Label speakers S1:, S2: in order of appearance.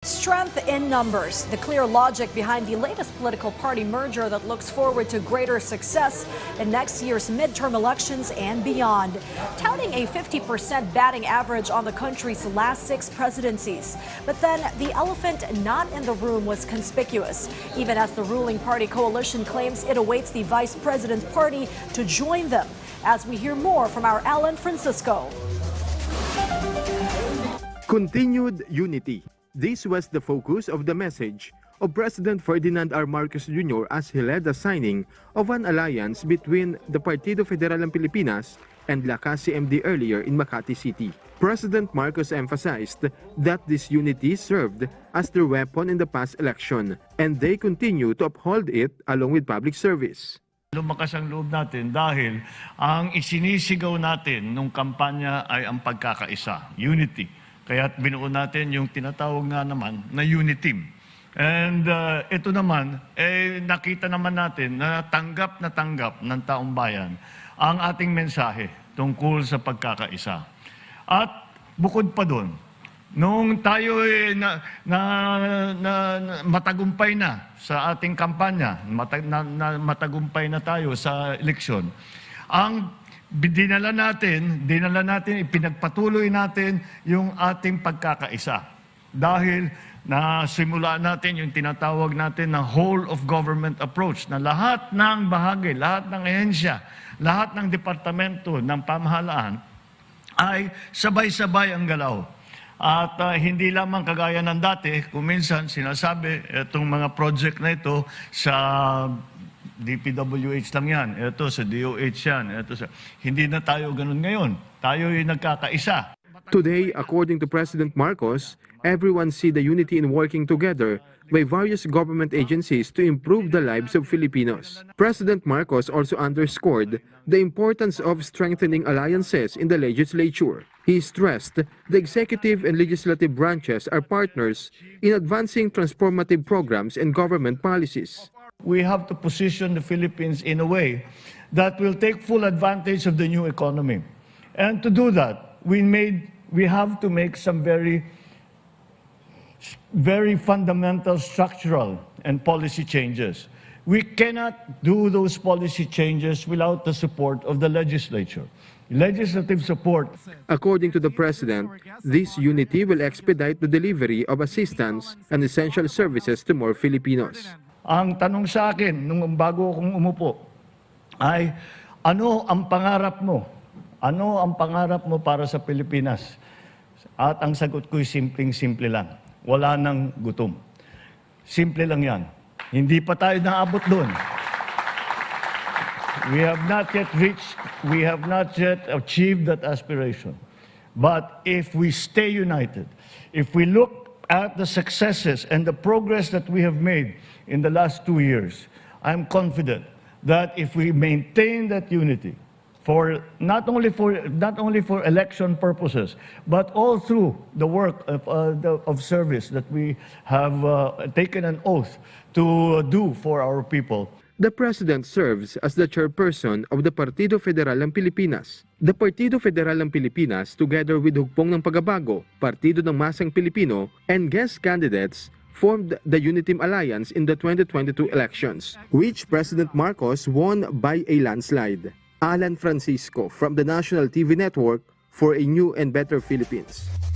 S1: Strength in numbers, the clear logic behind the latest political party merger that looks forward to greater success in next year's midterm elections and beyond. Touting a 50% batting average on the country's last 6 presidencies. But then the elephant not in the room was conspicuous, even as the ruling party coalition claims it awaits the vice president's party to join them. As we hear more from our Alan Francisco.
S2: Continued unity. This was the focus of the message of President Ferdinand R. Marcos Jr. as he led the signing of an alliance between the Partido Federal ng Pilipinas and Lakas CMD earlier in Makati City. President Marcos emphasized that this unity served as their weapon in the past election and they continue to uphold it along with public service.
S3: Lumakas ang loob natin dahil ang isinisigaw natin nung kampanya ay ang pagkakaisa, unity. Kaya't binuo natin yung tinatawag nga naman na unity team. And ito naman, nakita naman natin na tanggap ng taong bayan ang ating mensahe tungkol sa pagkakaisa. At bukod pa doon, nung tayo matagumpay na sa ating kampanya, matagumpay na tayo sa eleksyon, ang dinala natin, ipinagpatuloy natin yung ating pagkakaisa. Dahil nasimula natin yung tinatawag natin na whole of government approach, na lahat ng bahagi, lahat ng ehensya, lahat ng departamento ng pamahalaan ay sabay-sabay ang galaw. At hindi lamang kagaya ng dati, kung minsan sinasabi, itong mga project na ito sa DPWH lang yan, ito sa DOH yan, hindi na tayo ganun ngayon. Tayo ay nagkakaisa.
S2: Today, according to President Marcos, everyone see the unity in working together by various government agencies to improve the lives of Filipinos. President Marcos also underscored the importance of strengthening alliances in the legislature. He stressed the executive and legislative branches are partners in advancing transformative programs and government policies.
S3: We have to position the Philippines in a way that will take full advantage of the new economy. And to do that, we have to make some very fundamental structural and policy changes. We cannot do those policy changes without the support of the legislature. Legislative support.
S2: According to the President, this unity will expedite the delivery of assistance and essential services to more Filipinos.
S3: Ang tanong sa akin, nung bago akong umupo, ay ano ang pangarap mo? Ano ang pangarap mo para sa Pilipinas? At ang sagot ko'y simpleng-simple lang. Wala nang gutom. Simple lang yan. Hindi pa tayo naabot doon. We have not yet achieved that aspiration. But if we stay united, if we look at the successes and the progress that we have made in the last 2 years, I'm confident that if we maintain that unity, for not only for election purposes, but all through the work of service that we have taken an oath to do for our people.
S2: The President serves as the chairperson of the Partido Federal ng Pilipinas. The Partido Federal ng Pilipinas, together with Hugpong ng Pagbabago, Partido ng Masang Pilipino, and guest candidates, formed the Uniteam Alliance in the 2022 elections, which President Marcos won by a landslide. Alan Francisco from the National TV Network for a new and better Philippines.